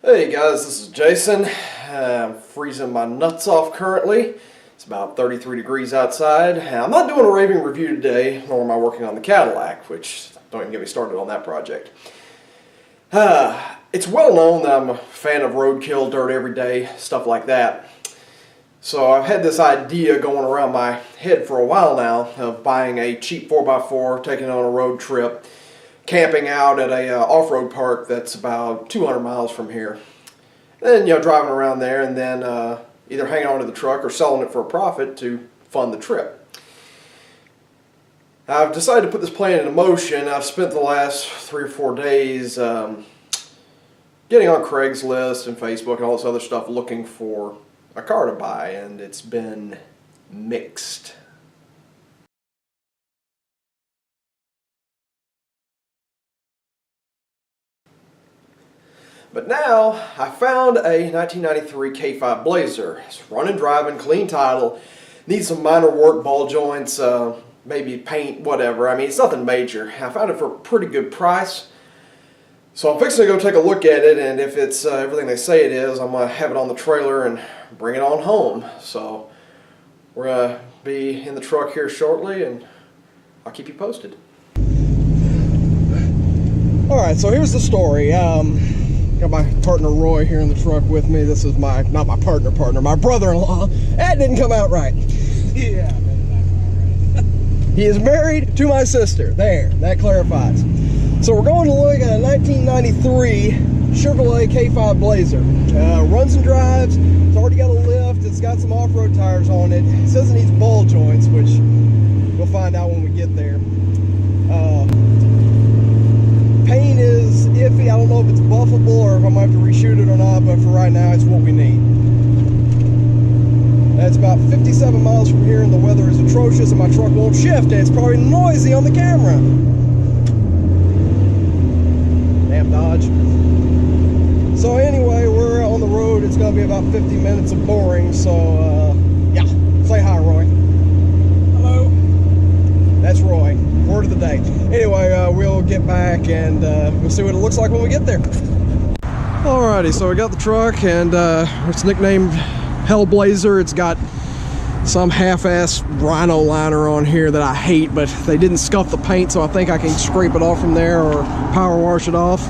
Hey guys, this is Jason. I'm freezing my nuts off currently. It's about 33 degrees outside. I'm not doing a raving review today, nor am I working on the Cadillac, which don't even get me started on that project. It's well known that I'm a fan of roadkill, dirt every day, stuff like that. So I've had this idea going around my head for a while now of buying a cheap 4x4, taking it on a road trip, camping out at a off-road park that's about 200 miles from here. Then, driving around there and then either hanging onto the truck or selling it for a profit to fund the trip. I've decided to put this plan into motion. I've spent the last 3 or 4 days getting on Craigslist and Facebook and all this other stuff looking for a car to buy, and it's been mixed. But now I found a 1993 K5 Blazer. It's running, driving, clean title. Needs some minor work, ball joints, maybe paint, whatever. I mean, it's nothing major. I found it for a pretty good price. So I'm fixing to go take a look at it, and if it's everything they say it is, I'm going to have it on the trailer and bring it on home. So we're going to be in the truck here shortly, and I'll keep you posted. Alright, so here's the story. Got my partner Roy here in the truck with me. This is not my partner, my brother-in-law. That didn't come out right. Yeah, He is married to my sister. There, that clarifies. So we're going to look at a 1993 Chevrolet K5 Blazer. Runs and drives. It's already got a lift. It's got some off-road tires on it. It says it needs ball joints, which we'll find out when we get there. Paint is iffy. I don't know if it's buffable or if I might have to reshoot it or not, but for right now, it's what we need. That's about 57 miles from here, and the weather is atrocious, and my truck won't shift, and it's probably noisy on the camera. Damn Dodge. So anyway, we're on the road. It's going to be about 50 minutes of boring, so yeah. Say hi, Roy. hello. That's Roy. Word of the day. Anyway, we'll get back and we'll see what it looks like when we get there. Alrighty, so we got the truck, and it's nicknamed Hellblazer. It's got some half-ass rhino liner on here that I hate, but they didn't scuff the paint, so I think I can scrape it off from there or power wash it off.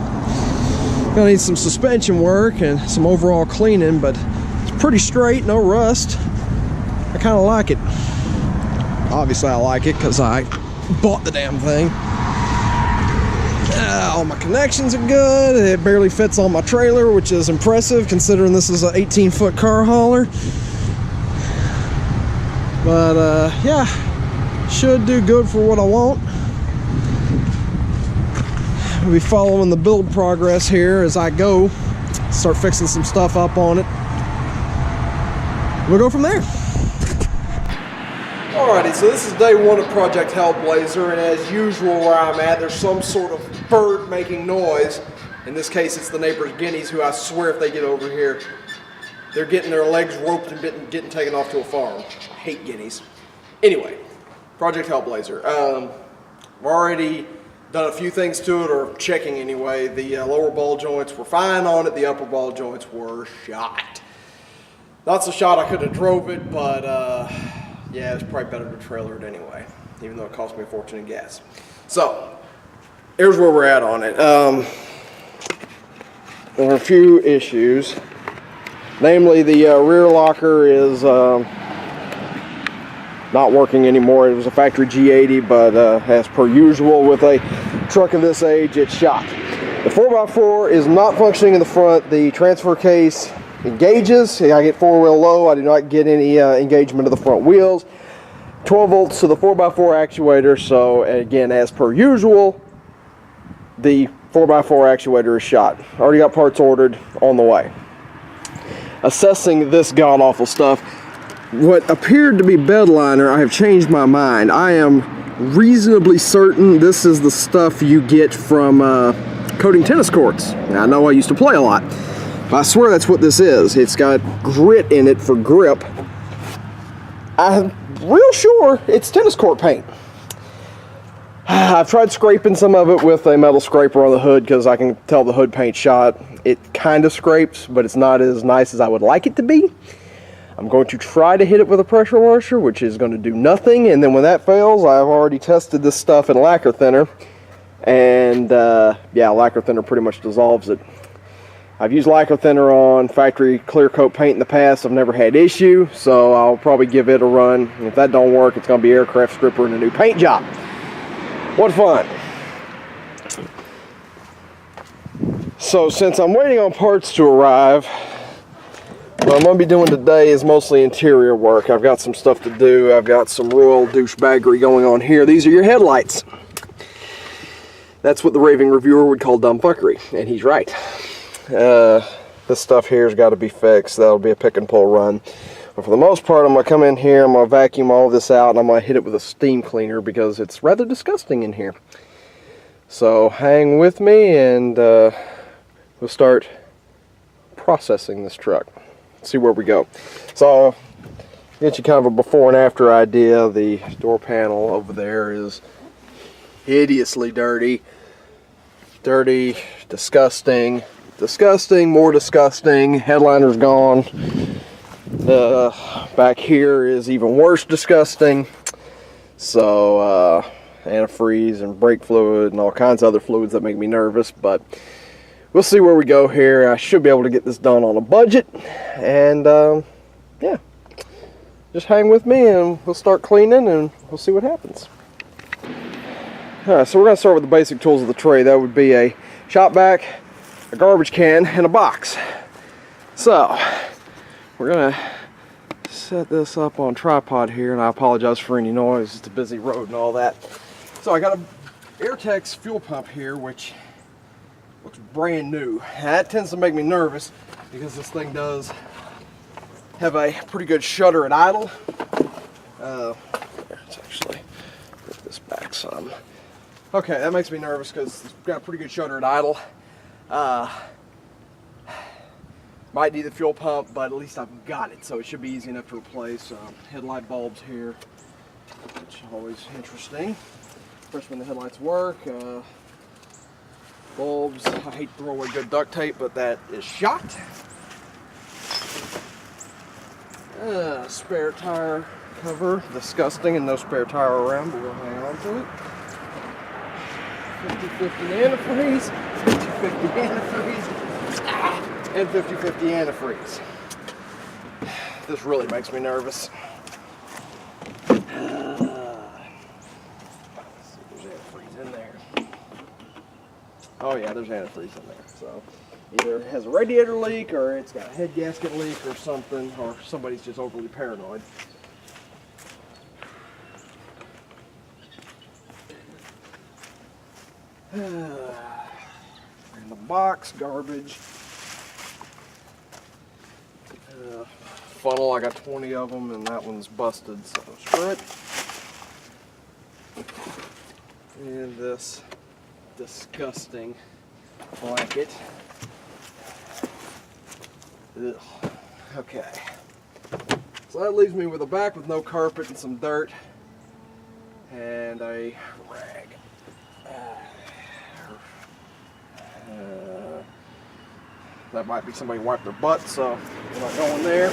Gonna need some suspension work and some overall cleaning, but it's pretty straight, no rust. I kind of like it. Obviously I like it because I bought the damn thing. All my connections are good. It barely fits on my trailer, which is impressive considering this is an 18-foot car hauler. But yeah, should do good for what I want. We'll be following the build progress here as I go. Start fixing some stuff up on it. We'll go from there. Alrighty, so this is day one of Project Hellblazer, and as usual where I'm at, there's some sort of bird making noise. In this case, it's the neighbor's guineas, who I swear if they get over here, they're getting their legs roped and getting taken off to a farm. I hate guineas. Anyway, Project Hellblazer. I've already done a few things to it, or checking anyway. The lower ball joints were fine on it. The upper ball joints were shot. Not so shot I could have drove it, but yeah, it's probably better to trailer it anyway, even though it cost me a fortune in gas. So, here's where we're at on it. There are a few issues. Namely, the rear locker is not working anymore. It was a factory G80, but as per usual with a truck of this age, it's shot. The 4x4 is not functioning in the front. The transfer case engages. I get 4-wheel low. I do not get any engagement of the front wheels. 12 volts to the 4x4 actuator. So again, as per usual, the 4x4 actuator is shot. Already got parts ordered, on the way. Assessing this god-awful stuff, what appeared to be bed liner, I have changed my mind. I am reasonably certain this is the stuff you get from coating tennis courts. Now, I know I used to play a lot. I swear that's what this is. It's got grit in it for grip. I'm real sure it's tennis court paint. I've tried scraping some of it with a metal scraper on the hood because I can tell the hood paint shot. It kind of scrapes, but it's not as nice as I would like it to be. I'm going to try to hit it with a pressure washer, which is going to do nothing. And then when that fails, I've already tested this stuff in lacquer thinner. And yeah, lacquer thinner pretty much dissolves it. I've used lacquer thinner on factory clear coat paint in the past. I've never had issue, so I'll probably give it a run. And if that don't work, it's going to be aircraft stripper and a new paint job. What fun. So since I'm waiting on parts to arrive, what I'm going to be doing today is mostly interior work. I've got some stuff to do. I've got some royal douchebaggery going on here. These are your headlights. That's what the raving reviewer would call dumb fuckery, and he's right. This stuff here has got to be fixed. That'll be a pick and pull run. But for the most part, I'm going to come in here, I'm going to vacuum all of this out, and I'm going to hit it with a steam cleaner because it's rather disgusting in here. So hang with me, and we'll start processing this truck. See where we go. So get you kind of a before and after idea. The door panel over there is hideously dirty, disgusting, more disgusting. Headliner's gone. Back here is even worse, disgusting. So antifreeze and brake fluid and all kinds of other fluids that make me nervous, but we'll see where we go here. I should be able to get this done on a budget, and yeah, just hang with me and we'll start cleaning and we'll see what happens. Alright, so we're going to start with the basic tools of the trade. That would be a shop vac, a garbage can, and a box. So we're going to set this up on tripod here, and I apologize for any noise. It's a busy road and all that. So I got a Airtex fuel pump here, which looks brand new. That tends to make me nervous because this thing does have a pretty good shutter at idle. Let's actually put this back some. Okay, that makes me nervous because it's got a pretty good shutter at idle. Might need the fuel pump, but at least I've got it, so it should be easy enough to replace. Headlight bulbs here, which is always interesting, especially when the headlights work. Bulbs, I hate to throw away good duct tape, but that is shot. Spare tire cover, disgusting, and no spare tire around, but we'll hang on to it. 50-50 antifreeze, 50-50 antifreeze, and 50-50 antifreeze. This really makes me nervous. Let's see if there's antifreeze in there. Oh yeah, there's antifreeze in there. So either it has a radiator leak, or it's got a head gasket leak or something, or somebody's just overly paranoid. In the box, garbage. Funnel, I got 20 of them, and that one's busted, so screw it. And this disgusting blanket. Ugh. Okay. So that leaves me with a back with no carpet and some dirt and a rag. That might be somebody wiped their butt, so we're not going there.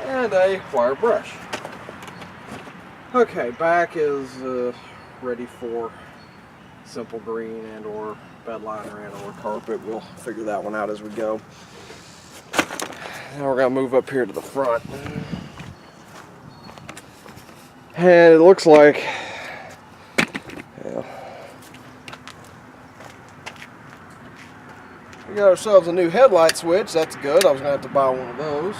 And a wire brush. Okay, back is ready for simple green and or bed liner and or carpet. We'll figure that one out as we go. Now we're going to move up here to the front. And it looks like we got ourselves a new headlight switch. That's good. I was going to have to buy one of those.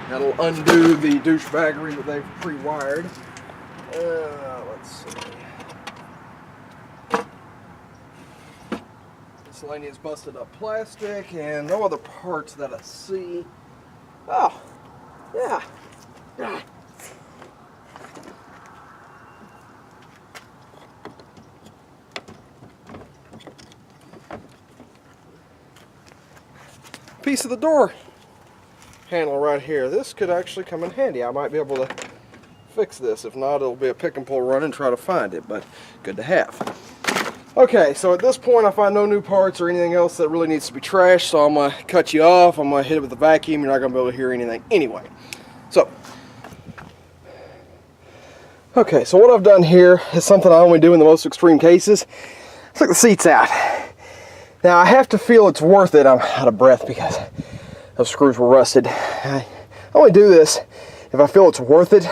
That'll undo the douchebaggery that they've pre-wired. Let's see. Miscellaneous busted up plastic and no other parts that I see. Oh, yeah. Piece of the door. handle right here. This could actually come in handy. I might be able to fix this. If not, it'll be a pick and pull run and try to find it, but good to have. Okay, so at this point I find no new parts or anything else that really needs to be trashed, so I'm going to cut you off. I'm going to hit it with the vacuum. You're not going to be able to hear anything anyway. So, okay, so what I've done here is something I only do in the most extreme cases. I took the seats out. Now I have to feel it's worth it. I'm out of breath because those screws were rusted. I only do this if I feel it's worth it.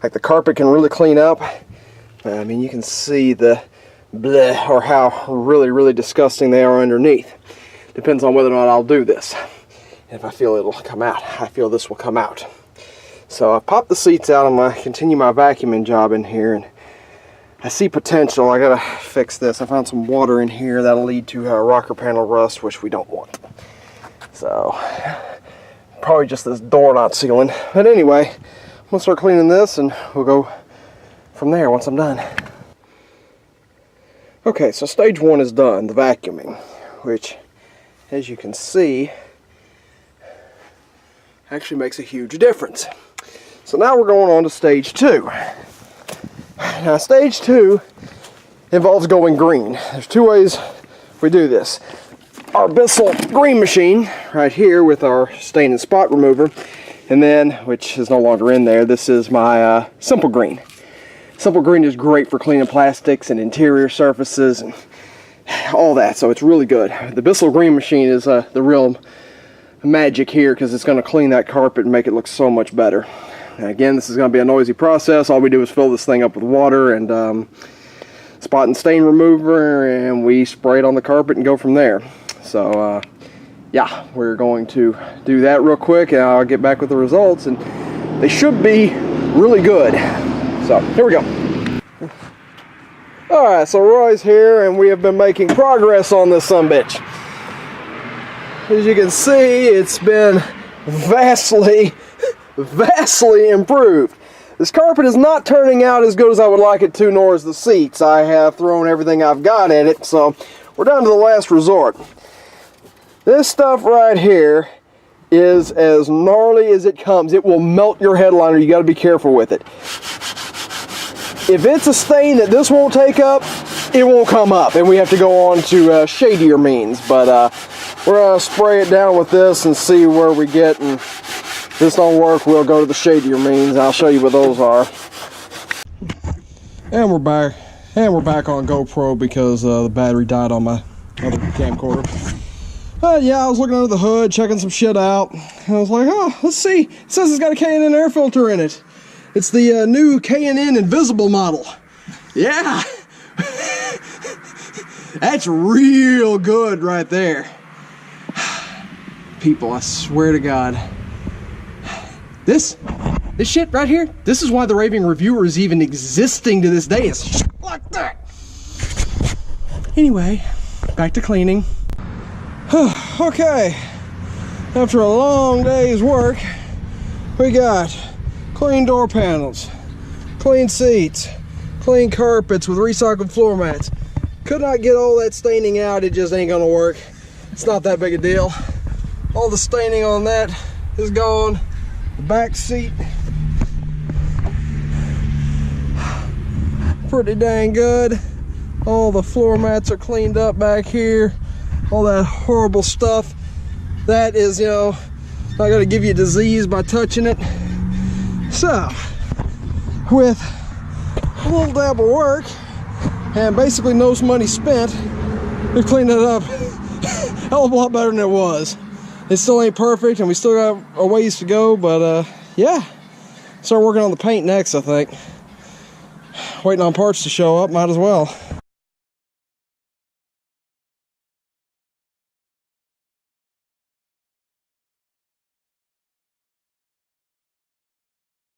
Like the carpet can really clean up. I mean, you can see the bleh, or how really disgusting they are underneath. Depends on whether or not I'll do this. And if I feel it'll come out, I feel this will come out. So I popped the seats out. I'm going to continue my vacuuming job in here, and I see potential. I gotta fix this. I found some water in here that'll lead to rocker panel rust, which we don't want. So probably just this door not sealing. But anyway, I'm gonna start cleaning this and we'll go from there once I'm done. Okay, so stage one is done, the vacuuming, which, as you can see, actually makes a huge difference. So now we're going on to stage two. Now stage two involves going green. There's two ways we do this. Our Bissell green machine right here with our stain and spot remover, and then, which is no longer in there, this is my Simple Green. Simple Green is great for cleaning plastics and interior surfaces and all that, so it's really good. The Bissell green machine is the real magic here because it's going to clean that carpet and make it look so much better. Now again, this is going to be a noisy process. All we do is fill this thing up with water and spot and stain remover, and we spray it on the carpet and go from there. So yeah, we're going to do that real quick and I'll get back with the results, and they should be really good. So here we go. Alright, so Roy's here and we have been making progress on this sumbitch. As you can see, it's been vastly improved. This carpet is not turning out as good as I would like it to, nor is the seats. I have thrown everything I've got at it, so we're down to the last resort. This stuff right here is as gnarly as it comes. It will melt your headliner. You got to be careful with it. If it's a stain that this won't take up, it won't come up, and we have to go on to shadier means. But we're going to spray it down with this and see where we get, and if this don't work, we'll go to the shadier means. I'll show you what those are. And we're back. And we're back on GoPro because the battery died on my other camcorder. Yeah, I was looking under the hood, checking some shit out. And I was like, oh, let's see. It says it's got a K&N air filter in it. It's the new K&N Invisible model. Yeah. That's real good right there. People, I swear to God. This shit right here, this is why the Raving Reviewer is even existing to this day. It's shit like that. Anyway, back to cleaning. Okay, after a long day's work, we got clean door panels, clean seats, clean carpets with recycled floor mats. Could not get all that staining out, it just ain't gonna work. It's not that big a deal. All the staining on that is gone. The back seat, pretty dang good. All the floor mats are cleaned up back here. All that horrible stuff that is, you know, not gonna give you disease by touching it. So, with a little dab of work and basically no money spent, we've cleaned it up a hell of a lot better than it was. It still ain't perfect and we still got a ways to go, but yeah, start working on the paint next, I think. Waiting on parts to show up, might as well.